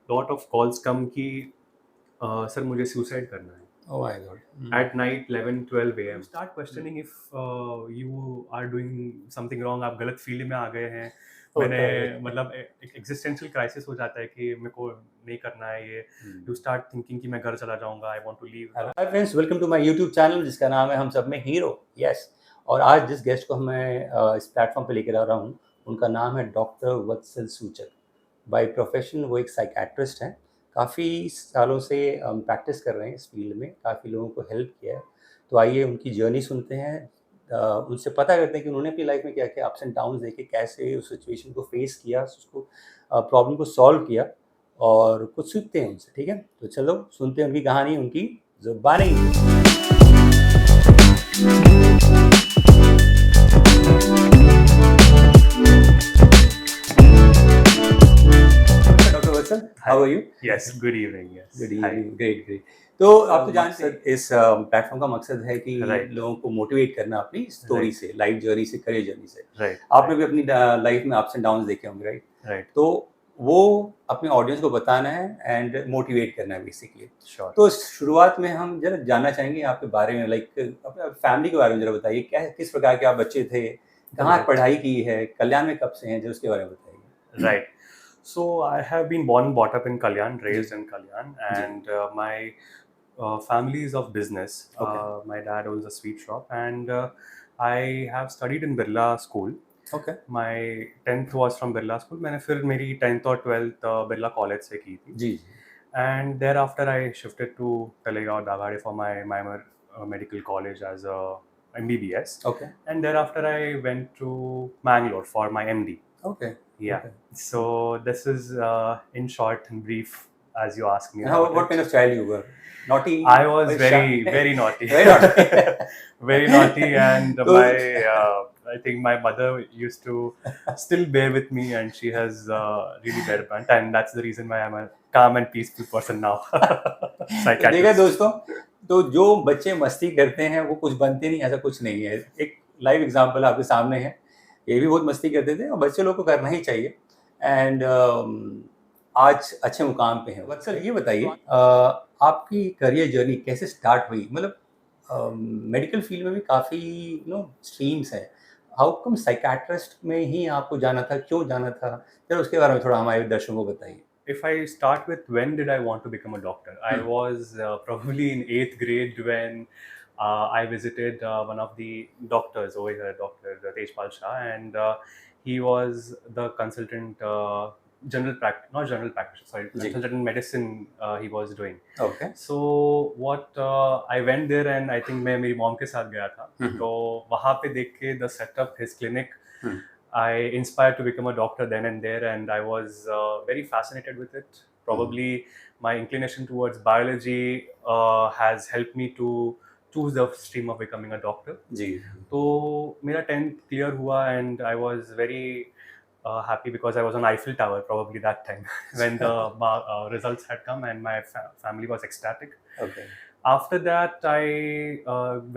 lot of calls come कि sir मुझे suicide करना है. Oh my God. At night 11-12 a.m. You start questioning if you are doing something wrong. आप गलत field में आ गए हैं. मैंने मतलब एक एग्जिस्टेंशियल क्राइसिस हो जाता है कि मेरे को नहीं करना है ये. यू स्टार्ट थिंकिंग कि मैं घर चला जाऊंगा. I want to leave. Hi friends, welcome to my YouTube channel जिसका नाम है हम सब में हीरो. यस, और आज जिस गेस्ट को मैं इस प्लेटफॉर्म पे लेकर आ रहा हूँ उनका नाम है डॉक्टर वत्सल सूचक. बाय प्रोफेशन वो एक साइकियाट्रिस्ट हैं. काफ़ी सालों से प्रैक्टिस कर रहे हैं इस फील्ड में, काफ़ी लोगों को हेल्प किया है. तो आइए उनकी जर्नी सुनते हैं, उनसे पता करते हैं कि उन्होंने अपनी लाइफ में क्या क्या अप्स एंड डाउन्स देखे, कैसे उस सिचुएशन को फेस किया, उसको प्रॉब्लम को सॉल्व किया, और कुछ सीखते हैं उनसे. ठीक है, तो चलो सुनते हैं उनकी कहानी, उनकी जुबानी. Doctor Vatsal, how are you? Yes, good evening. Yes. Good Hi. Evening. Great great. तो आप तो जानते हैं इस प्लेटफॉर्म का मकसद है कि Right. लोगों को मोटिवेट करना अपनी स्टोरी Right. से, लाइफ जर्नी से, करियर जर्नी से. Right. आपने भी अपनी लाइफ में अप्स एंड डाउन्स देखे होंगे, राइट? Right. तो वो अपने ऑडियंस को बताना है एंड मोटिवेट करना है बेसिकली. Sure. तो शुरुआत में हम जरा जानना चाहेंगे आपके बारे में, लाइक अपने फैमिली के बारे में जरा बताइए. क्या, किस प्रकार के आप बच्चे थे, कहाँ Right. पढ़ाई की है, कल्याण में कब से हैं, जरा उसके बारे में बताइए. Right. So I have been born and brought up in Kalyan, raised in Kalyan, and my family is of business. Okay. My dad owns a sweet shop, and I have studied in Birla School. Okay. My 10th was from Birla School. मैंने फिर मेरी 10th और 12th Birla college से की थी. जी. And thereafter I shifted to Talegaon, Dagade for my medical college as a MBBS. Okay. And thereafter I went to Mangalore for my MD. Okay. Yeah. Okay. So this is in short and brief, as you asked me. And how, about what it. kind of child you were? Naughty? I was or very shy? very naughty. Very naughty. Very naughty, and So- I think my mother used to still bear with me, and she has really bear with me, and that's the reason why I'm a calm and peaceful person now. Psychiatrist. देखा दोस्तों, तो जो बच्चे मस्ती करते हैं वो कुछ बनते नहीं, ऐसा कुछ नहीं है. एक लाइव एग्जांपल आपके सामने है. ये भी बहुत मस्ती करते थे और बच्चे लोग को करना ही चाहिए. एंड आज अच्छे मुकाम पे हैं. वत्सल, ये बताइए आपकी करियर जर्नी कैसे स्टार्ट हुई? मतलब मेडिकल फील्ड में भी काफ़ी स्ट्रीम्स हैं. हाउ कम साइकियाट्रिस्ट में ही आपको जाना था, क्यों जाना था? जरा उसके बारे में थोड़ा हमारे दर्शकों को बताइए. If I start with when did I want to become a doctor, I was probably in 8th grade when I visited one of the doctors over here, Dr. Tejpal Shah, and he was the consultant not general practitioner, sorry, consultant in medicine he was doing. Okay. So what I went there, and I think मैं मेरी mom के साथ गया था. तो वहाँ पे देख के the setup, his clinic, I inspired to become a doctor then and there, and I was very fascinated with it. Probably my inclination towards biology has helped me to choose the stream of becoming a doctor. जी. तो मेरा 10th clear हुआ, and I was very happy because I was on Eiffel Tower probably that time when the results had come, and my family was ecstatic. Okay. After that, I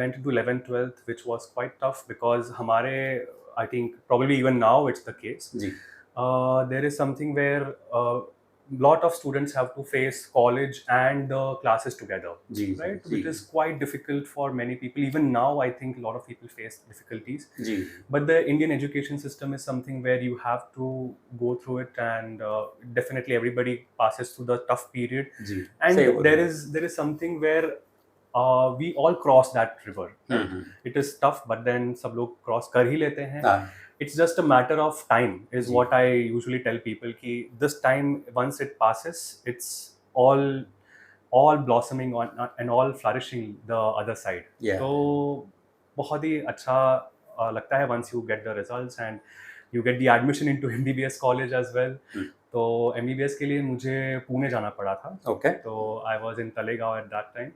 went into 11th, 12th, which was quite tough because हमारे, I think probably even now it's the case. Ji. There is something where lot of students have to face college and the classes together, ji. right? Ji. Which is quite difficult for many people. Even now, I think a lot of people face difficulties. Ji. But the Indian education system is something where you have to go through it, and definitely everybody passes through the tough period. Ji. And सही बोल there रहे हैं. is something where we all cross that river. It is tough, but then सब लोग cross कर ही लेते हैं. हाँ. It's just a matter of time, is ji. what I usually tell people. कि this time, once it passes, it's all blossoming on and all flourishing the other side. Yeah. तो बहुत ही अच्छा लगता है once you get the results and you get the admission into MBBS college as well. तो MBBS के लिए मुझे पुणे जाना पड़ा था. Okay. तो I was in Talegaon at that time.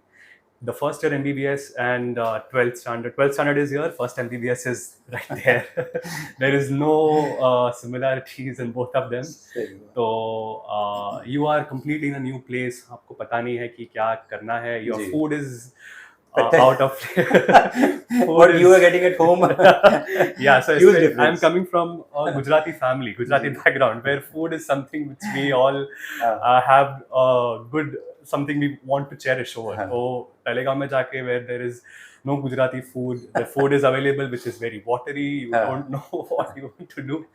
The first year MBBS and 12th standard is here. First MBBS is right there. There is no similarities in both of them. So you are completely in a new place. आपको पता नहीं है कि क्या करना है. Your ji. food is out of what you were getting at home. Yeah, so Huge I'm difference. coming from a Gujarati family, Gujarati background, where food is something which we all have good, something we want to cherish over. So Talegaon mein jaake, where there is no Gujarati food, the food is available which is very watery, you don't know what you want to do,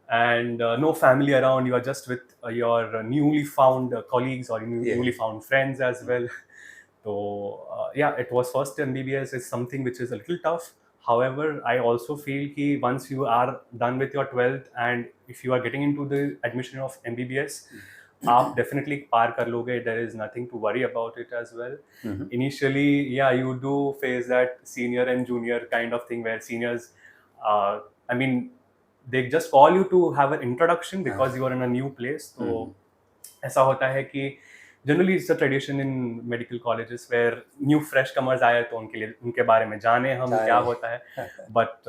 and no family around, you are just with your newly found colleagues or newly found friends as well. So yeah, it was first MBBS is something which is a little tough. However, I also feel कि once you are done with your 12th and if you are getting into the admission of MBBS, आप definitely पार कर लोगे. There is nothing to worry about it as well. Initially, yeah, you do face that senior and junior kind of thing where seniors, I mean, they just call you to have an introduction because you are in a new place. तो ऐसा होता है कि generally it's a tradition in medical colleges where new fresh comers आए तो उनके लिए उनके बारे में जाने हम क्या होता है, but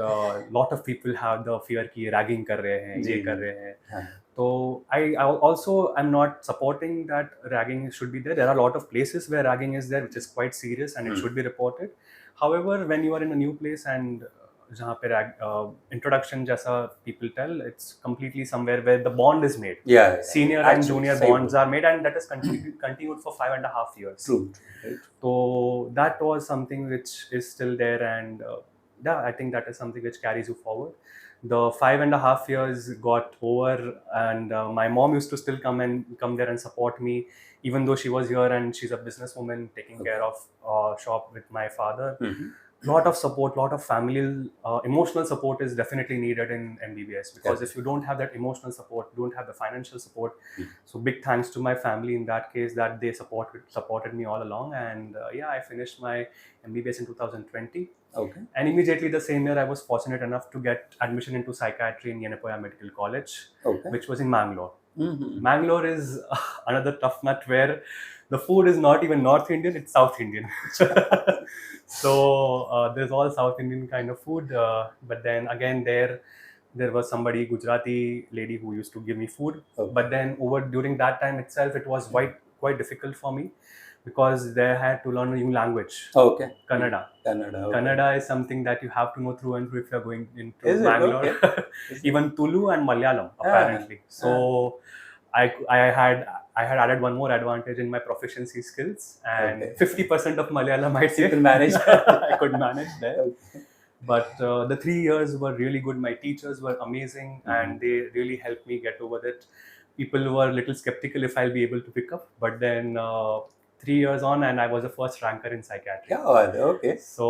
lot of people have the fear कि रैगिंग कर रहे हैं, ये कर रहे हैं. तो I also I am not supporting that ragging should be there. Are lot of places where ragging is there which is quite serious and it should be reported. However when you are in a new place and जहाँ पे introduction जैसा people tell, it's completely somewhere where the bond is made. Senior and junior bonds are made, and that is continued for 5.5 years. True. Right. So that was something which is still there, and yeah, I think that is something which carries you forward. The 5.5 years got over, and my mom used to still come there and support me, even though she was here and she's a businesswoman taking care of shop with my father. Lot of support, lot of familial emotional support is definitely needed in MBBS, because if you don't have that emotional support, don't have the financial support, so big thanks to my family in that case that they supported me all along. And yeah, I finished my MBBS in 2020. And immediately the same year I was fortunate enough to get admission into psychiatry in Yenapoya Medical College, which was in Mangalore. Mangalore is another tough nut where the food is not even North Indian, it's South Indian. So there's all South Indian kind of food, but then again there was somebody, Gujarati lady, who used to give me food. But then during that time itself, it was quite difficult for me because they had to learn a new language. Kannada. Kannada is something that you have to know through and through if you're going into Bangalore. Even Tulu and Malayalam apparently. So I had added one more advantage in my proficiency skills, and 50% of Malayalam I could manage. I could manage there. But the 3 years were really good. My teachers were amazing, and they really helped me get over that. People were a little skeptical if I'll be able to pick up, but then 3 years on, and I was the first ranker in psychiatry. So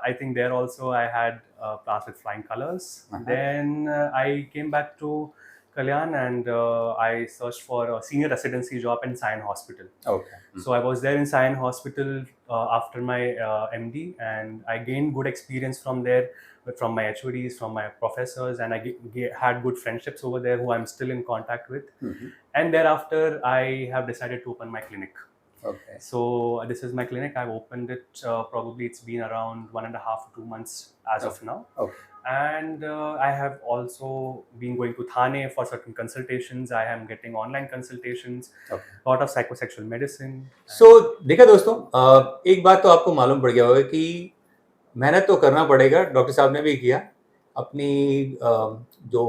I think there also I had passed with flying colors. Then I came back to Kalyan, and I searched for a senior residency job in Sion Hospital. So I was there in Sion Hospital after my MD, and I gained good experience from there, from my HODs, from my professors, and I had good friendships over there who I'm still in contact with. And thereafter I have decided to open my clinic. So this is my clinic. I've opened it, probably it's been around 1.5 to 2 months as of now. And I have also been going to Thane for certain consultations. I am getting online consultations, lot of psychosexual medicine. So देखा दोस्तों, एक बात तो आपको मालूम पड़ गया होगा कि मेहनत तो करना पड़ेगा. डॉक्टर साहब ने भी किया अपनी, जो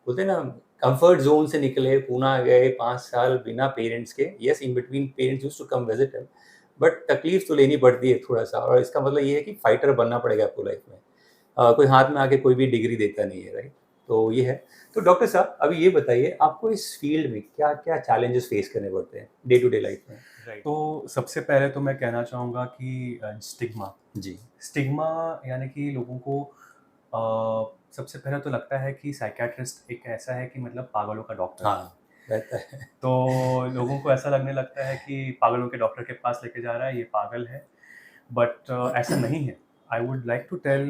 बोलते हैं ना, कंफर्ट जोन से निकले, पूना गए 5 साल बिना पेरेंट्स के. Yes, in between parents used to come visit him, but तकलीफ तो लेनी पड़ती है थोड़ा सा, और इसका मतलब ये है कि फाइटर बनना पड़ेगा आपको लाइफ में. कोई हाथ में आके कोई भी डिग्री देता नहीं है, राइट? तो ये है. तो डॉक्टर साहब, अभी ये बताइए, आपको इस फील्ड में क्या क्या चैलेंजेस फेस करने पड़ते हैं डे टू डे लाइफ में? तो सबसे पहले तो मैं कहना चाहूँगा कि स्टिग्मा यानी कि लोगों को सबसे पहले तो लगता है कि साइकियाट्रिस्ट एक ऐसा है कि मतलब पागलों का डॉक्टर. रहता है. तो लोगों को ऐसा लगने लगता है कि पागलों के डॉक्टर के पास लेके जा रहा है, ये पागल है, बट ऐसा नहीं है. I would like to tell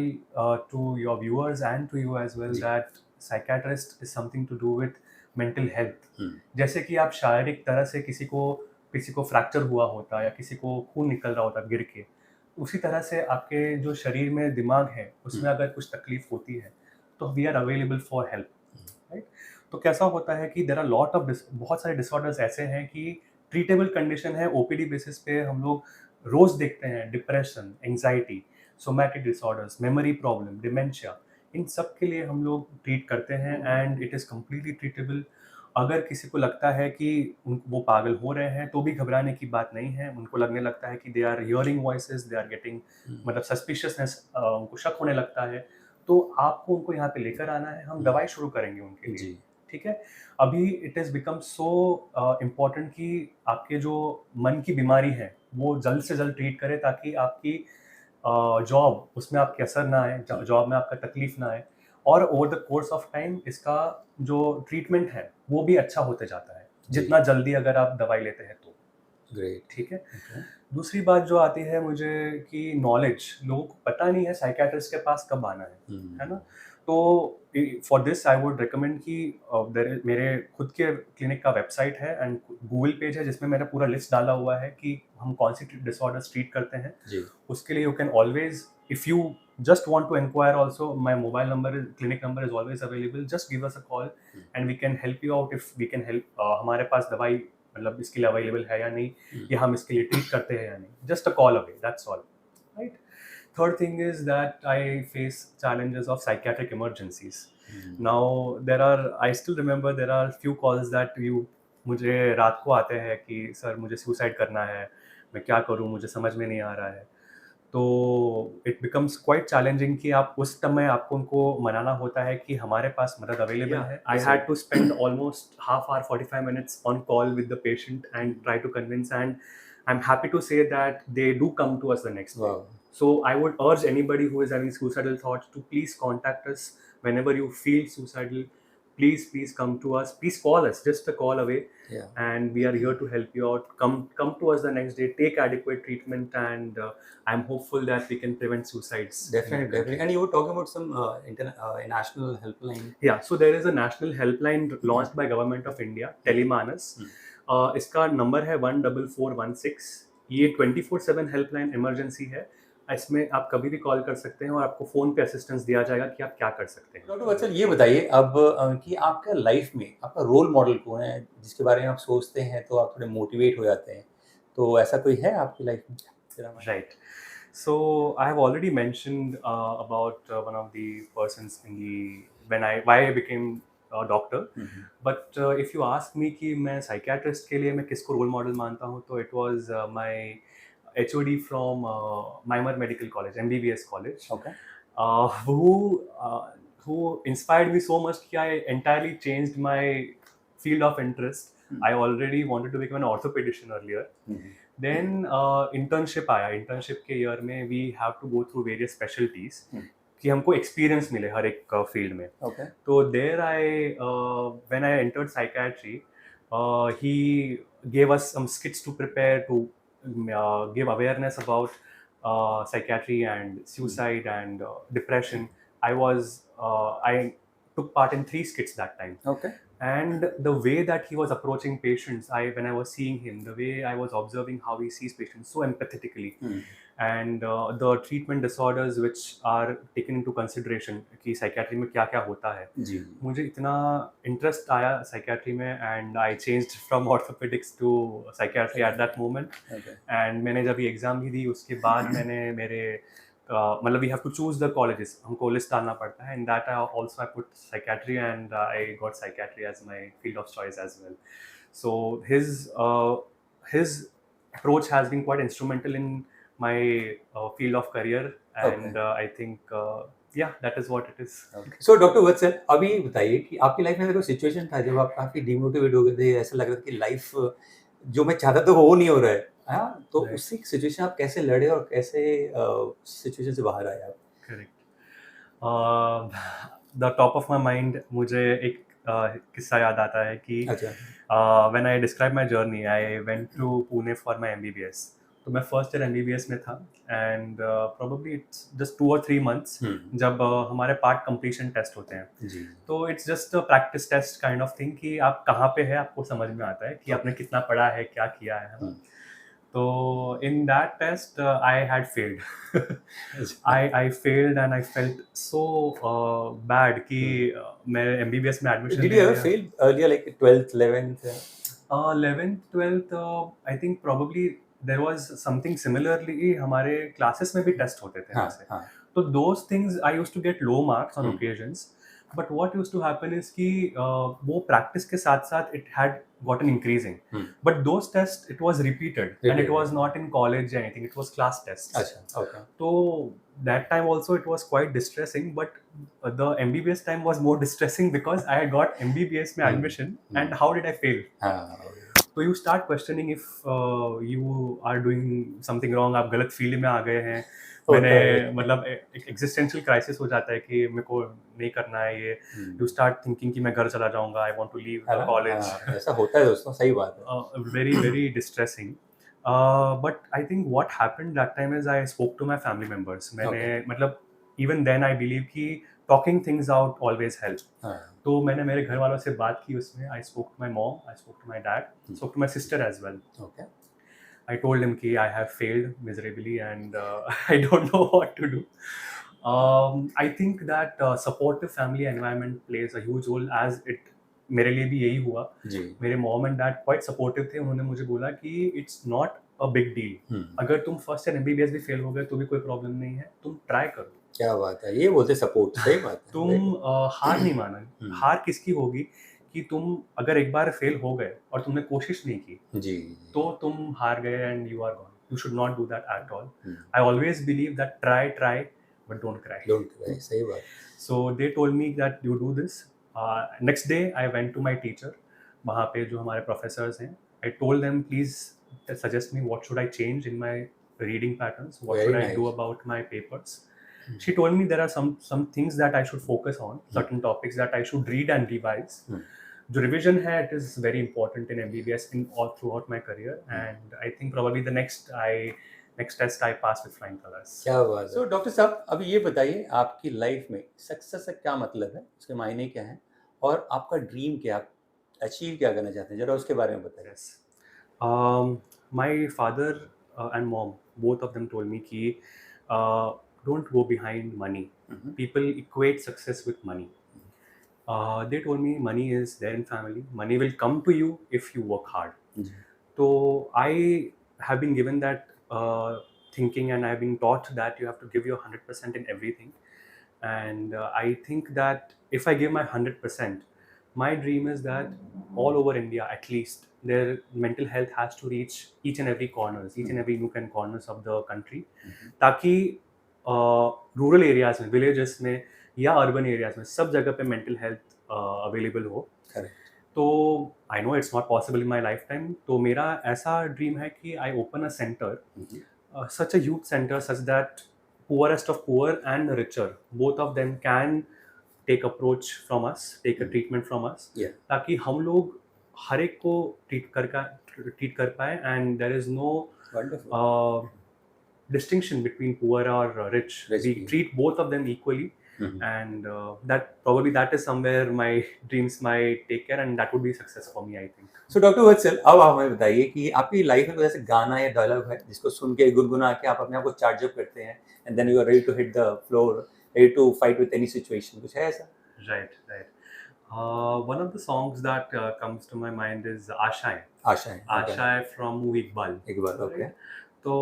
to your viewers and to you as well that psychiatrist is something to do with mental health. जैसे कि आप शारीरिक तरह से किसी को फ्रैक्चर हुआ होता है या किसी को खून निकल रहा होता है गिर के, उसी तरह से आपके जो शरीर में दिमाग है उसमें अगर कुछ तकलीफ होती है तो we are available for help, right? तो कैसा होता है कि देयर आर लॉट ऑफ बहुत सारे डिसऑर्डर्स ऐसे हैं कि ट्रीटेबल कंडीशन है. ओपीडी बेसिस पे हम लोग रोज देखते हैं, depression, anxiety, somatic disorders, memory problem, dementia, इन सब के लिए हम लोग ट्रीट करते हैं and it is completely treatable. अगर किसी को लगता है कि वो पागल हो रहे हैं तो भी घबराने की बात नहीं है। उनको लगने लगता है कि they are hearing voices, they are getting मतलब सस्पिशियसनेस, उनको शक होने लगता है, तो आपको उनको यहाँ पे लेकर आना है, हम दवाई शुरू करेंगे उनके लिए। जी ठीक है। अभी it is become so important कि आपके जो मन की बीमारी है वो जल्द से जल्द ट्रीट करें, ताकि आपकी जॉब उसमें आपकी असर ना आए, जॉब में आपका तकलीफ ना आए, और over the course of time इसका जो ट्रीटमेंट है वो भी अच्छा होते जाता है, जी। जितना जल्दी अगर आप दवाई लेते हैं तो। ग्रेट। ठीक है। ओके। दूसरी बात जो आती है मुझे कि नॉलेज, लोगों को पता नहीं है साइकियाट्रिस्ट के पास कब आना है ना? तो for this I would recommend कि मेरे खुद के क्लिनिक का वेबसाइट है एंड गूगल पेज है जिसमें मैंने पूरा लिस्ट डाला हुआ है कि हम कौन सी डिसऑर्डर्स ट्रीट करते हैं। जी उसके लिए you can always, if you just want to inquire also, my mobile number is, clinic number is always available, just give us a call and we can help you out if we can help। हमारे पास दवाई मतलब इसके लिए available है या नहीं, या हम इसके लिए ट्रीट करते हैं या नहीं, just a call away, that's all, right. Third thing is that I face challenges of psychiatric emergencies. Now I still remember there are few calls that मुझे रात को आते हैं कि सर मुझे सुसाइड करना है, मैं क्या करूँ, मुझे समझ में नहीं आ रहा है। तो इट बिकम्स क्वाइट चैलेंजिंग कि आप उस समय आपको उनको मनाना होता है कि हमारे पास मदद अवेलेबल है। I had to spend almost half hour 45 minutes on call with the patient and try to convince, and I am happy to say that they do come to us the next day. So I would urge anybody who is having suicidal thoughts to please contact us whenever you feel suicidal. Please come to us. Please call us, just a call away. And we are here to help you out. Come to us the next day. Take adequate treatment, and I'm hopeful that we can prevent suicides. Definitely. And you were talking about some national helpline. Yeah, so there is a national helpline launched by Government of India, Telemanas. इसका number है 14416। ये 24/7 helpline emergency है। इसमें आप कभी भी call कर सकते हैं और आपको फ़ोन पे असिस्टेंस दिया जाएगा कि आप क्या कर सकते हैं। डॉक्टर वत्सल, ये बताइए अब कि आपका लाइफ में आपका रोल मॉडल कौन है जिसके बारे में आप सोचते हैं तो आप थोड़े मोटिवेट हो जाते हैं, तो ऐसा कोई है आपकी लाइफ में? Right. So I have already mentioned about one of the persons in why I became a doctor. But if you ask me कि मैं psychiatrist के लिए मैं किसको role model मानता हूँ, तो it was my HOD from Mymar Medical College, MBBS college, who inspired me so much कि I entirely changed my field of interest. I already wanted to become an orthopedician earlier. Then internship आया। internship के year में we have to go through various specialties कि हमको experience मिले हर एक field में। तो there when I entered psychiatry, he gave us some skits to prepare to give awareness about psychiatry and suicide and depression. I took part in 3 skits that time. And the way that he was approaching patients, when I was seeing him, the way I was observing how he sees patients so empathetically, and the treatment disorders which are taken into consideration कि psychiatry में क्या क्या होता है, मुझे इतना interest आया psychiatry में, and I changed from orthopedics to psychiatry at that moment. And मैंने जब ये exam भी दी उसके बाद मैंने मेरे मतलब we have to choose the colleges, हमको list डालना पड़ता है, and that I put psychiatry, and I got psychiatry as my field of choice as well. So his approach has been quite instrumental in my field of career, and I think yeah, that is what it is. So doctor Vatsal, अभी बताइए कि आपकी life में कोई situation था जब आप काफी डिमोटिवेट हो गए थे, ऐसा लग रहा था कि लाइफ जो मैं चाहता था वो नहीं हो रहा है, हाँ, तो उसी सिचुएशन आप कैसे लड़े और कैसे सिचुएशन से बाहर आए आप? Correct. The top of my mind मुझे एक किस्सा याद आता है कि when I describe my journey, I went to Pune for my MBBS। तो मैं फर्स्ट ईयर MBBS में था, and probably it's just 2 or 3 months जब हमारे पार्ट कंप्लीशन टेस्ट होते हैं। तो it's just practice test kind of thing कि आप कहाँ पे है आपको समझ में आता है कि आपने कितना पढ़ा है, क्या किया है। तो in that test I had failed. I failed and I felt so bad कि मैं MBBS में admission Did you ever fail earlier, like 12th, 11th? 11th, 12th, I think probably there was something similarly हमारे classes में भी test होते थे हाँ वैसे. हाँ So those things I used to get low marks on hmm, occasions. But what used to happen is कि वो practice के साथ साथ it had gotten increasing. Hmm, But those tests it was repeated and it Repeated. was not in college or anything. It was class tests. अच्छा okay So that time also it was quite distressing. But the MBBS time was more distressing because I got MBBS में admission and how did I fail? हाँ So you start questioning if you are doing something wrong. आप गलत field में आ गए हैं. मैंने होता है। मतलब एक existential crisis हो जाता है कि मेरे को नहीं करना है ये. You start thinking कि मैं घर चला जाऊंगा. I want to leave है the ना? college. हाँ, ऐसा होता है दोस्तों, सही बात है। Very very distressing. But I think what happened that time is I spoke to my family members. मैंने मतलब even then I believe कि talking things out always helps. हाँ तो मैंने मेरे घर वालों से बात की उसमें. I spoke to my mom, I spoke to my dad, spoke to my sister as well. Okay I told him कि I have failed miserably and I don't know what to do. I think that supportive family environment plays a huge role as it मेरे लिए भी यही हुआ. जी मेरे mom and dad quite supportive थे. उन्होंने मुझे बोला कि it's not a big deal. अगर तुम फर्स्ट ईयर MBBS भी फेल हो गए तो भी कोई प्रॉब्लम नहीं है. तुम ट्राई करो. क्या बात है, ये बोलते सपोर्ट, सही बात है। तुम हार नहीं माना. हार किसकी होगी कि तुम अगर एक बार फेल हो गए और तुमने कोशिश नहीं की जी तो तुम हार गए and you are gone. You should not do that at all. I always believe that try but don't cry. Don't cry, सही बात। So they told me that you do this. Next day I went to my teacher. वहाँ पे जो हमारे professors हैं, I told them please suggest me what should I change in my reading patterns. What Very should I do nice. About my papers. She told me there are some things that I should focus on, certain topics that I should read and revise. जो revision है, it is very important in MBBS in all throughout my career, and I think probably the next test I passed with flying colors. क्या बात है। So, doctor साहब, अभी ये बताइए आपकी लाइफ में सक्सेस का क्या मतलब है, उसके मायने क्या हैं, और आपका ड्रीम क्या, अचीव क्या करना चाहते हैं, जरा उसके बारे में बताइए। Yes. My father and mom, both of them told me कि don't go behind money. People equate success with money. They told me money is there in family. Money will come to you if you work hard. So I have been given that thinking, and I've been taught that you have to give your 100% in everything. And I think that if I give my 100%, my dream is that all over India, at least, their mental health has to reach each and every corners, each and every nook and corners of the country, ताकि rural areas में, villages में या urban areas में सब जगह पे mental health available हो. तो I know it's not possible in my life time. तो मेरा ऐसा ड्रीम है कि I open a centre, such a youth center, such that poorest of poor and richer, both of them can take approach from us, take a treatment from us, ताकि हम लोग हर एक को ट्रीट कर पाए. And there is no distinction between poor or rich. We treat both of them equally. And that is somewhere my dreams might take care, and that would be success for me, I think. So, doctor Vatsal, अब आप हमें बताइए कि आपकी life में कोई ऐसा गाना या डायलॉग है जिसको सुन के गुनगुना के आप अपने आप को चार्ज अप करते हैं, and then you are ready to hit the floor, ready to fight with any situation, कुछ है ऐसा? Right. One of the songs that comes to my mind is Ashaएं from movie Iqbal. Okay. तो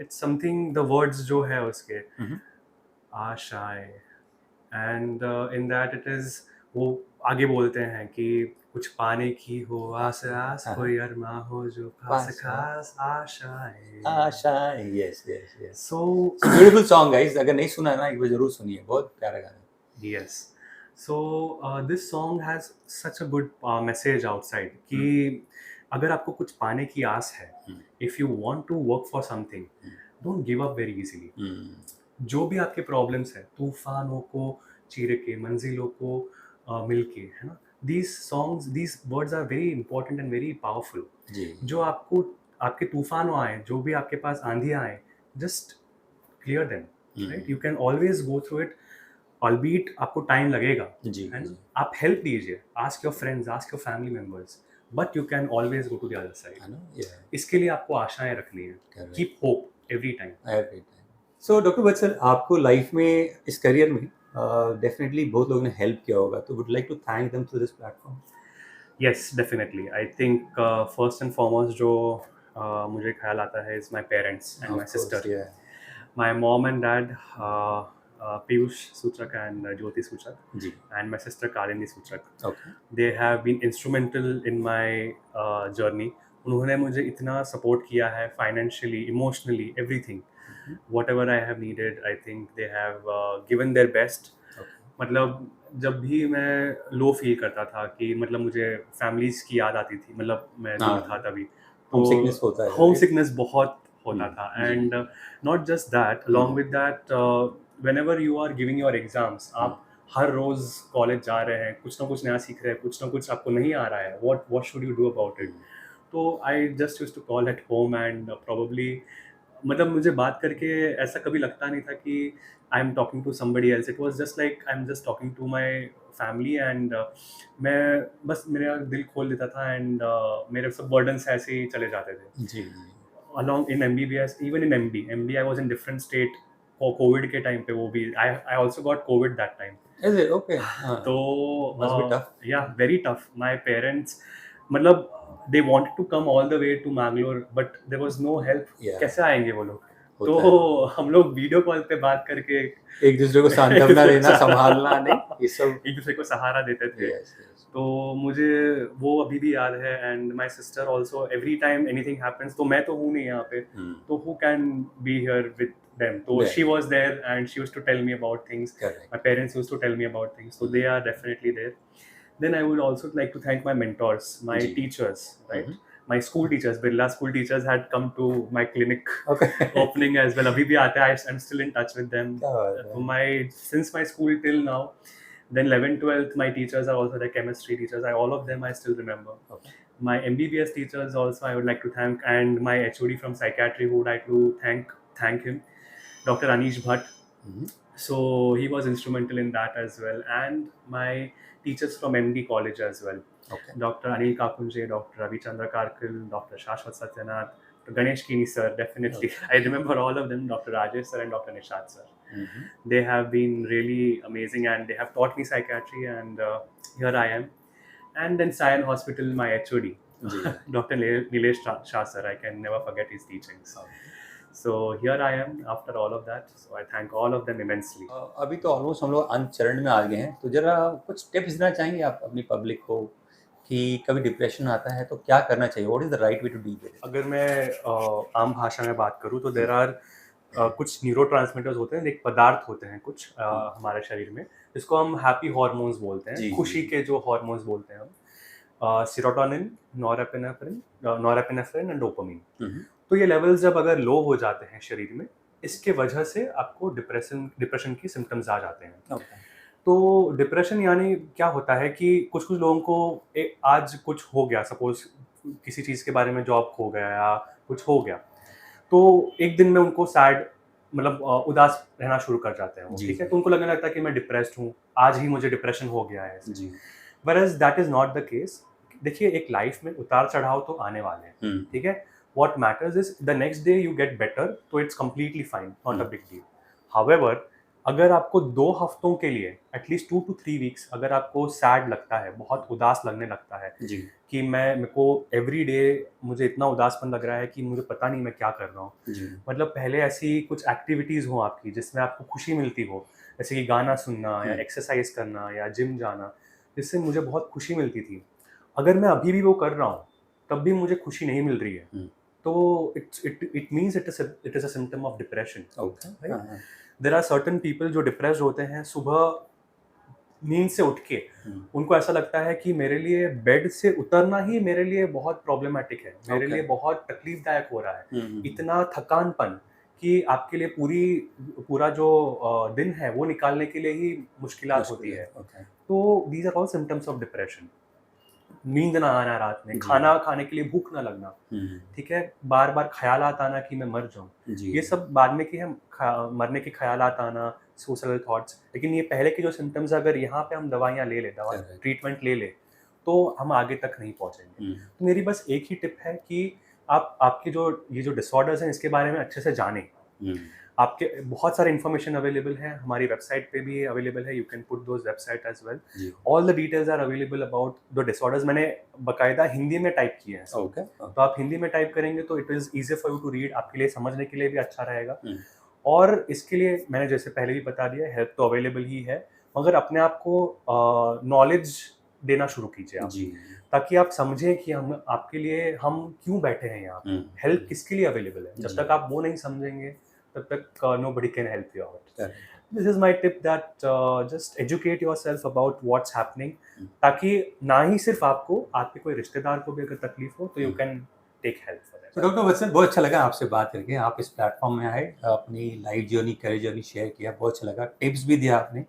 it's something, the words जो है उसके आशाएं, and in that it is, वो आगे बोलते हैं कि कुछ पाने की हो आस कोई अरमा हो जो खास आशाएं. Yes. So beautiful song, guys. अगर नहीं सुना है ना, एक बार जरूर सुनिए, बहुत प्यारा गाना है. Yes. So this song has such a good message outside कि अगर आपको कुछ पाने की आस है, if you want to work for something, don't give up very easily. जो भी आपके प्रॉब्लम्स है, तूफानों को चीर के, मंजिलों को मिल के, है ना, these words are very important and very powerful. जो आपको आपके तूफानों आए, जो भी आपके पास आंधियाँ आए, just clear them. Right? You can always go through it, albeit आपको टाइम लगेगा. आप हेल्प दीजिए, ask your friends, ask your family members, but you can always go to the other side. इसके लिए आपको आशाएं रखनी है. Keep hope every time. So, doctor Vatsal, आपको लाइफ में, इस करियर में डेफिनेटली बहुत लोगों ने हेल्प किया होगा, तो would like to thank them through this platform. Yes, definitely. I think first and foremost जो मुझे ख्याल आता है is my parents and my Of course, sister. yeah. My mom and dad, Piyush Suchak and Jyoti Suchak, ji. and my sister Kalini Suchak. Okay. They have been instrumental in my journey. उन्होंने मुझे इतना support किया है financially, emotionally, everything. Whatever I have needed, I think they have given their best. Okay. मतलब जब भी मैं low feel करता था कि मतलब मुझे फैमिलीज की याद आती थी, मतलब मैं दूर था तभी, होम सिकनेस होता है. होम सिकनेस बहुत होता था. And not just that, along with that, whenever you are giving your exams, आप हर रोज कॉलेज जा रहे हैं, कुछ ना कुछ नया सीख रहे हैं, कुछ ना कुछ आपको नहीं आ रहा है, what should you do about it. तो I just used to call at home and probably, मतलब मुझे बात करके ऐसा कभी लगता नहीं था कि I am talking to somebody else. It was just like I am just talking to my family and मैं बस मेरा दिल खोल देता था एंड मेरे सब बर्डन्स ऐसे ही चले जाते थे. जी. along in MBBS, even in MB I was in different state for COVID के टाइम पे. वो भी I also got COVID that time. Is it? Okay. तो Must be tough. yeah, very tough. My parents, मतलब they wanted to come all the way to Mangalore, but there was no help. Yeah. कैसे आएंगे वो लोग? होता तो हम लोग वीडियो कॉल पे बात करके एक दूसरे को सांत्वना देना, संभालना, नहीं ये सब एक दूसरे को सहारा देते थे. Yes, yes. तो मुझे वो अभी भी याद है. And my sister also, every time anything happens, तो मैं तो हूँ नहीं यहाँ पे, तो who can be here with them. So Yeah. she was there and she used to tell me about things. Correct. My parents used to tell me about things. So they are definitely there. Then I would also like to thank my mentors, my जी. teachers, right? My school teachers, Birla school teachers had come to my clinic Okay. opening as well. Abhi bhi aate hain. I'm still in touch with them. क्या बात है. So since my school till now, then 11th, 12th, my teachers are also the chemistry teachers. All of them I still remember. Okay. My MBBS teachers also I would like to thank, and my HOD from psychiatry who would like to thank him, Dr. Anish Bhatt. So he was instrumental in that as well. And my teachers from MD college as well. Okay. Dr. Anil Kakunje, Dr. Ravi Chandra Karkil, Dr. Shashwat Satyanath, Dr. Ganesh Kini sir, definitely. Okay. I remember all of them, Dr. Rajesh sir and Dr. Nishad sir. They have been really amazing and they have taught me psychiatry, and here I am. And then Sion Hospital, my HOD, Dr. Nilesh Shah sir, I can never forget his teachings. So here I am after all of that. So I thank all of them immensely. अभी तो almost हम लोग अंत चरण में आ गए हैं, तो जरा कुछ टिप्स देना चाहेंगे आप अपनी पब्लिक को कि कभी डिप्रेशन आता है तो क्या करना चाहिए, what is the right way to deal with it? अगर मैं आम भाषा में बात करूँ तो देयर आर कुछ न्यूरोट्रांसमीटर्स होते हैं, एक पदार्थ होते हैं कुछ हमारे शरीर में, जिसको हम हैप्पी हार्मोन्स बोलते हैं, खुशी के जो हार्मोन्स बोलते हैं हम, सेरोटोनिन, नॉरएपिनेफ्रिन एंड डोपामिन. तो ये लेवल्स जब अगर लो हो जाते हैं शरीर में, इसके वजह से आपको डिप्रेशन की सिम्टम्स आ जाते हैं. Okay. तो डिप्रेशन यानी क्या होता है कि कुछ लोगों को आज कुछ हो गया, सपोज किसी चीज़ के बारे में जॉब खो गया या कुछ हो गया, तो एक दिन में उनको सैड, मतलब उदास रहना शुरू कर जाते हैं वो, ठीक है. तो उनको लगने लगता है कि मैं डिप्रेस्ड हूँ, आज ही मुझे डिप्रेशन हो गया है. Whereas that is not the case. देखिए, एक लाइफ में उतार चढ़ाव तो आने वाले हैं, ठीक है. What matters is the next day you get better, so it's completely fine, not a big deal. However, अगर आपको 2 हफ्तों के लिए एटलीस्ट 2 to 3 वीक्स अगर आपको सैड लगता है, बहुत उदास लगने लगता है कि मेरे को एवरी डे मुझे इतना उदासपन लग रहा है कि मुझे पता नहीं मैं क्या कर रहा हूँ, मतलब पहले ऐसी कुछ एक्टिविटीज़ हो आपकी जिसमें आपको खुशी मिलती हो, जैसे कि गाना सुनना या एक्सरसाइज करना या जिम जाना, जिससे मुझे बहुत खुशी मिलती थी. अगर मैं अभी भी वो कर रहा हूँ तब भी मुझे खुशी नहीं मिल रही है, तो it means it is a symptom of depression. Okay. Right? There are certain people जो डिप्रेस्ड होते हैं, सुबह नींद से उठ के उनको ऐसा लगता है कि मेरे लिए बेड से उतरना ही मेरे लिए बहुत प्रॉब्लमाटिक है, मेरे लिए बहुत तकलीफदायक हो रहा है, इतना थकानपन कि आपके लिए पूरा जो दिन है वो निकालने के लिए ही मुश्किलात होती है. तो these are all symptoms of depression. नींद ना आना रात में, खाना खाने के लिए भूख ना लगना, ठीक है, बार बार ख्यालात आना कि मैं मर जाऊं, ये सब बाद में कि हम मरने के ख्यालात आना, सुसाइडल थॉट्स. लेकिन ये पहले के जो सिम्टम्स, अगर यहाँ पे हम दवाइयाँ ले ले, ट्रीटमेंट ले ले, तो हम आगे तक नहीं पहुँचेंगे. तो मेरी बस एक ही टिप है कि आप आपके जो ये जो डिसऑर्डर्स हैं इसके बारे में अच्छे से जानें. आपके बहुत सारे इन्फॉर्मेशन अवेलेबल है, हमारी वेबसाइट पे भी अवेलेबल है, you can put those website as well. जी. All the details are available about the disorders. मैंने बाकायदा हिंदी में टाइप किए हैं. ओके. तो आप हिंदी में टाइप करेंगे तो it is easy for you to read, आपके लिए समझने के लिए भी अच्छा रहेगा. और इसके लिए मैंने जैसे पहले भी बता दिया, हेल्प तो अवेलेबल ही है, मगर अपने आप को नॉलेज देना शुरू कीजिए आप, जी. ताकि आप समझें कि हम क्यों बैठे हैं यहाँ पे, हेल्प किसके लिए अवेलेबल है. जब तक आप वो नहीं समझेंगे तब तक nobody can help you out. This is my tip that just educate yourself about what's happening, ताकि ना ही सिर्फ आपको, आपके कोई रिश्तेदार को भी अगर तकलीफ हो तो you can take help for that. तो डॉक्टर वत्सल, बहुत अच्छा लगा आपसे बात करके. आप इस प्लेटफॉर्म में आए, अपनी life journey, career journey share किया, बहुत अच्छा लगा. टिप्स भी दिया आपने,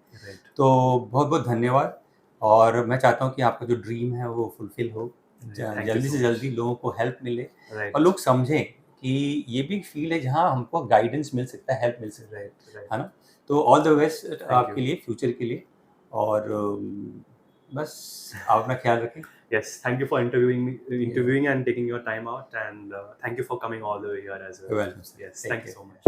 तो बहुत बहुत धन्यवाद. और मैं चाहता हूँ कि आपका जो ड्रीम है वो फुलफिल हो, जल्दी से जल्दी लोगों को हेल्प मिले, और लोग समझें कि ये भी फील्ड है जहाँ हमको गाइडेंस मिल सकता है, हेल्प मिल सकता है ना. तो ऑल द बेस्ट आपके लिए, फ्यूचर के लिए. और बस आप अपना ख्याल रखें. Yes, thank you for interviewing and taking your time out, and thank you for coming all the way here as well. You're welcome, sir. Yes, Take thank care. you so much.